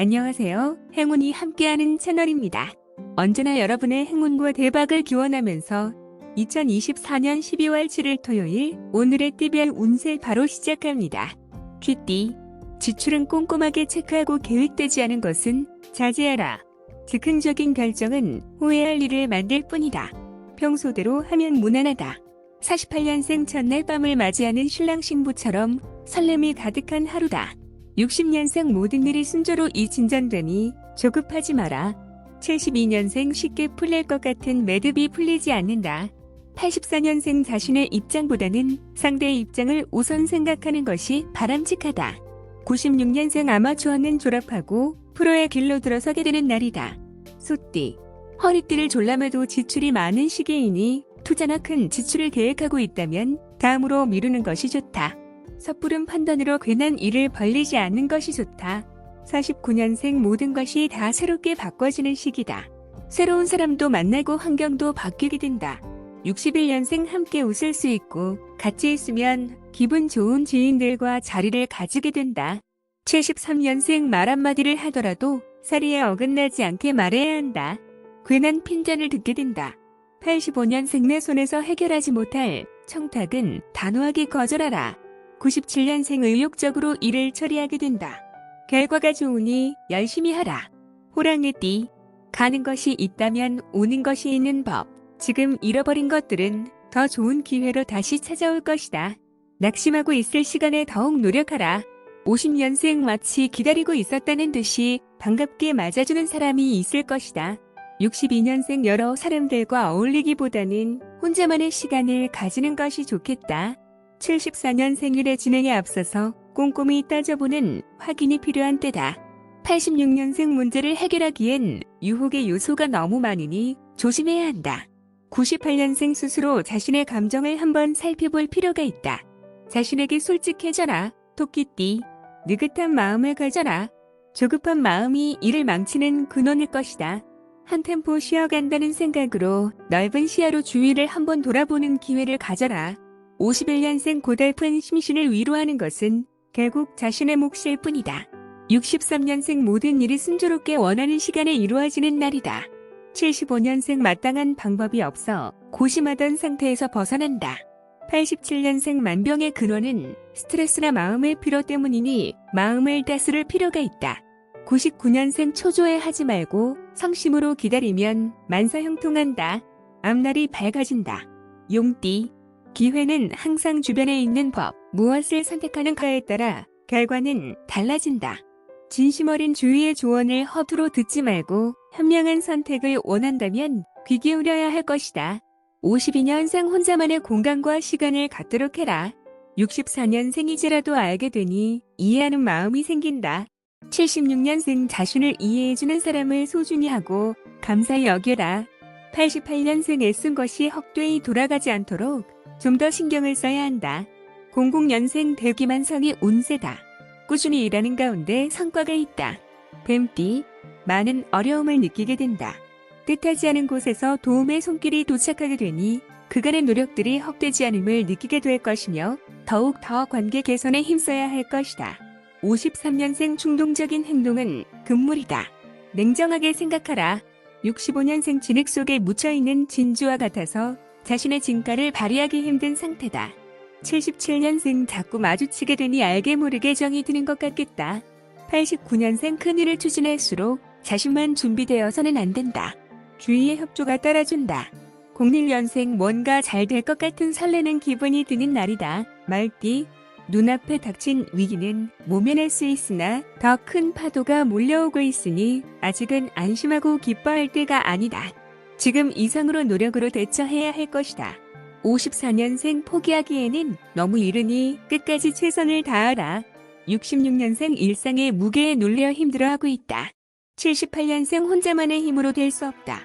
안녕하세요. 행운이 함께하는 채널입니다. 언제나 여러분의 행운과 대박을 기원하면서 2024년 12월 7일 토요일 오늘의 띠별 운세 바로 시작합니다. 쥐띠, 지출은 꼼꼼하게 체크하고 계획되지 않은 것은 자제하라. 즉흥적인 결정은 후회할 일을 만들 뿐이다. 평소대로 하면 무난하다. 48년생 첫날 밤을 맞이하는 신랑 신부처럼 설렘이 가득한 하루다. 60년생 모든 일이 순조로이 진전되니 조급하지 마라. 72년생 쉽게 풀릴 것 같은 매듭이 풀리지 않는다. 84년생 자신의 입장보다는 상대의 입장을 우선 생각하는 것이 바람직하다. 96년생 아마추어는 졸업하고 프로의 길로 들어서게 되는 날이다. 소띠, 허리띠를 졸라매도 지출이 많은 시기이니 투자나 큰 지출을 계획하고 있다면 다음으로 미루는 것이 좋다. 섣부른 판단으로 괜한 일을 벌리지 않는 것이 좋다. 49년생 모든 것이 다 새롭게 바꿔지는 시기다. 새로운 사람도 만나고 환경도 바뀌게 된다. 61년생 함께 웃을 수 있고 같이 있으면 기분 좋은 지인들과 자리를 가지게 된다. 73년생 말 한마디를 하더라도 사리에 어긋나지 않게 말해야 한다. 괜한 핀잔을 듣게 된다. 85년생 내 손에서 해결하지 못할 청탁은 단호하게 거절하라. 97년생 의욕적으로 일을 처리하게 된다. 결과가 좋으니 열심히 하라. 호랑이띠, 가는 것이 있다면 오는 것이 있는 법. 지금 잃어버린 것들은 더 좋은 기회로 다시 찾아올 것이다. 낙심하고 있을 시간에 더욱 노력하라. 50년생 마치 기다리고 있었다는 듯이 반갑게 맞아주는 사람이 있을 것이다. 62년생 여러 사람들과 어울리기보다는 혼자만의 시간을 가지는 것이 좋겠다. 74년 생일의 진행에 앞서서 꼼꼼히 따져보는 확인이 필요한 때다. 86년생 문제를 해결하기엔 유혹의 요소가 너무 많으니 조심해야 한다. 98년생 스스로 자신의 감정을 한번 살펴볼 필요가 있다. 자신에게 솔직해져라. 토끼띠, 느긋한 마음을 가져라. 조급한 마음이 일을 망치는 근원일 것이다. 한 템포 쉬어간다는 생각으로 넓은 시야로 주위를 한번 돌아보는 기회를 가져라. 51년생 고달픈 심신을 위로하는 것은 결국 자신의 몫일 뿐이다. 63년생 모든 일이 순조롭게 원하는 시간에 이루어지는 날이다. 75년생 마땅한 방법이 없어 고심하던 상태에서 벗어난다. 87년생 만병의 근원은 스트레스나 마음의 피로 때문이니 마음을 다스릴 필요가 있다. 99년생 초조해하지 말고 성심으로 기다리면 만사형통한다. 앞날이 밝아진다. 용띠, 기회는 항상 주변에 있는 법, 무엇을 선택하는가에 따라 결과는 달라진다. 진심 어린 주위의 조언을 허투루 듣지 말고 현명한 선택을 원한다면 귀 기울여야 할 것이다. 52년생 혼자만의 공간과 시간을 갖도록 해라. 64년생이지라도 알게 되니 이해하는 마음이 생긴다. 76년생 자신을 이해해주는 사람을 소중히 하고 감사히 여겨라. 88년생 애쓴 것이 헛되이 돌아가지 않도록 좀 더 신경을 써야 한다. 00년생 대기만성이 운세다. 꾸준히 일하는 가운데 성과가 있다. 뱀띠, 많은 어려움을 느끼게 된다. 뜻하지 않은 곳에서 도움의 손길이 도착하게 되니 그간의 노력들이 헛되지 않음을 느끼게 될 것이며 더욱 더 관계 개선에 힘써야 할 것이다. 53년생 충동적인 행동은 금물이다. 냉정하게 생각하라. 65년생 진흙 속에 묻혀있는 진주와 같아서 자신의 진가를 발휘하기 힘든 상태다. 77년생 자꾸 마주치게 되니 알게 모르게 정이 드는 것 같겠다. 89년생 큰일을 추진할수록 자신만 준비되어서는 안 된다. 주위의 협조가 따라준다. 01년생 뭔가 잘 될 것 같은 설레는 기분이 드는 날이다. 말띠, 눈앞에 닥친 위기는 모면할 수 있으나 더 큰 파도가 몰려오고 있으니 아직은 안심하고 기뻐할 때가 아니다. 지금 이상으로 노력으로 대처해야 할 것이다. 54년생 포기하기에는 너무 이르니 끝까지 최선을 다하라. 66년생 일상의 무게에 눌려 힘들어하고 있다. 78년생 혼자만의 힘으로 될 수 없다.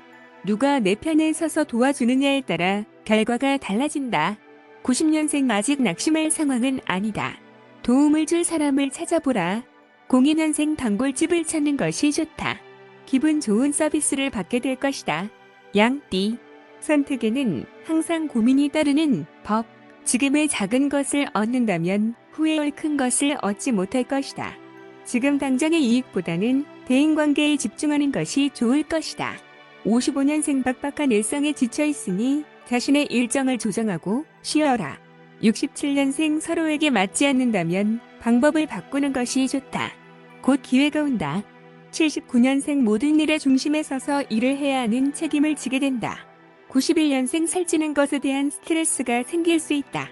누가 내 편에 서서 도와주느냐에 따라 결과가 달라진다. 90년생 아직 낙심할 상황은 아니다. 도움을 줄 사람을 찾아보라. 02년생 단골집을 찾는 것이 좋다. 기분 좋은 서비스를 받게 될 것이다. 양띠, 선택에는 항상 고민이 따르는 법. 지금의 작은 것을 얻는다면 후회할 큰 것을 얻지 못할 것이다. 지금 당장의 이익보다는 대인관계에 집중하는 것이 좋을 것이다. 55년생 빡빡한 일상에 지쳐있으니 자신의 일정을 조정하고 쉬어라. 67년생 서로에게 맞지 않는다면 방법을 바꾸는 것이 좋다. 곧 기회가 온다. 79년생 모든 일의 중심에 서서 일을 해야 하는 책임을 지게 된다. 91년생 살찌는 것에 대한 스트레스가 생길 수 있다.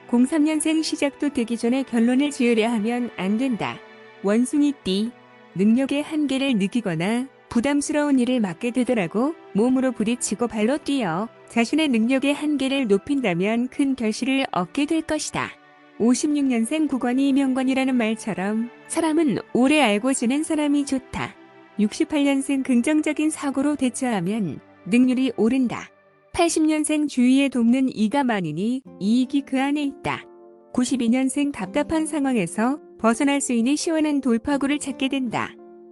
03년생 시작도 되기 전에 결론을 지으려 하면 안 된다. 원숭이 띠, 능력의 한계를 느끼거나 부담스러운 일을 맡게 되더라고 몸으로 부딪히고 발로 뛰어 자신의 능력의 한계를 높인다면 큰 결실을 얻게 될 것이다. 56년생 구관이 명관이라는 말처럼 사람은 오래 알고 지낸 사람이 좋다. 68년생 긍정적인 사고로 대처하면 능률이 오른다. 80년생 주위에 돕는 이가 많으니 이익이 그 안에 있다. 92년생 답답한 상황에서 벗어날 수 있는 시원한 돌파구를 찾게 된다.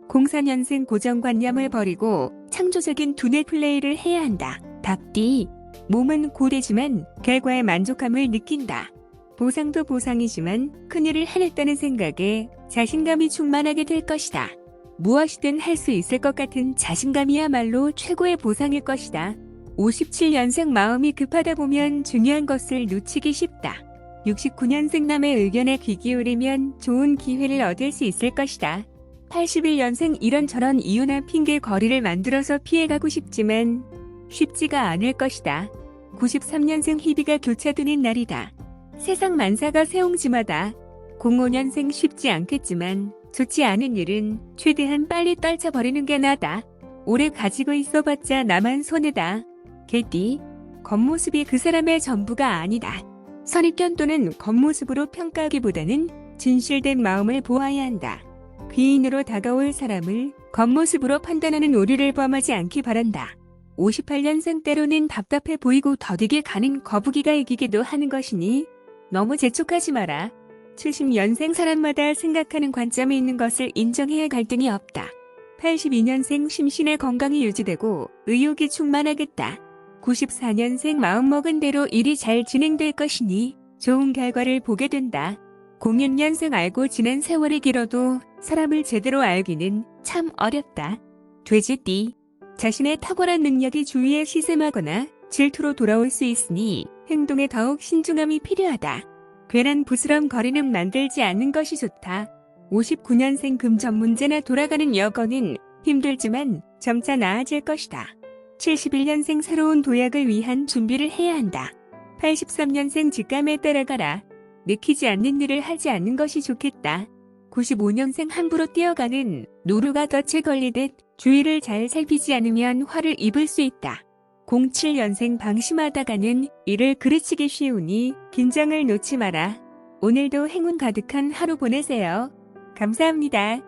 04년생 고정관념을 버리고 창조적인 두뇌 플레이를 해야 한다. 답디, 몸은 고되지만 결과에 만족감을 느낀다. 보상도 보상이지만 큰일을 해냈다는 생각에 자신감이 충만하게 될 것이다. 무엇이든 할 수 있을 것 같은 자신감이야말로 최고의 보상일 것이다. 57년생 마음이 급하다 보면 중요한 것을 놓치기 쉽다. 69년생 남의 의견에 귀 기울이면 좋은 기회를 얻을 수 있을 것이다. 81년생 이런저런 이유나 핑계 거리를 만들어서 피해가고 싶지만 쉽지가 않을 것이다. 93년생 희비가 교차되는 날이다. 세상 만사가 새옹지마다. 05년생 쉽지 않겠지만 좋지 않은 일은 최대한 빨리 떨쳐버리는 게 나다. 오래 가지고 있어봤자 나만 손해다. 개띠, 겉모습이 그 사람의 전부가 아니다. 선입견 또는 겉모습으로 평가하기보다는 진실된 마음을 보아야 한다. 귀인으로 다가올 사람을 겉모습으로 판단하는 오류를 범하지 않기 바란다. 58년생 때로는 답답해 보이고 더디게 가는 거북이가 이기기도 하는 것이니 너무 재촉하지 마라. 70년생 사람마다 생각하는 관점이 있는 것을 인정해야 갈등이 없다. 82년생 심신의 건강이 유지되고 의욕이 충만하겠다. 94년생 마음먹은 대로 일이 잘 진행될 것이니 좋은 결과를 보게 된다. 06년생 알고 지낸 세월이 길어도 사람을 제대로 알기는 참 어렵다. 돼지띠, 자신의 탁월한 능력이 주위에 시샘하거나 질투로 돌아올 수 있으니 행동에 더욱 신중함이 필요하다. 괜한 부스럼거리는 만들지 않는 것이 좋다. 59년생 금전 문제나 돌아가는 여건은 힘들지만 점차 나아질 것이다. 71년생 새로운 도약을 위한 준비를 해야 한다. 83년생 직감에 따라가라. 내키지 않는 일을 하지 않는 것이 좋겠다. 95년생 함부로 뛰어가는 노루가 덫에 걸리듯 주위를 잘 살피지 않으면 화를 입을 수 있다. 07년생 방심하다가는 일을 그르치기 쉬우니 긴장을 놓지 마라. 오늘도 행운 가득한 하루 보내세요. 감사합니다.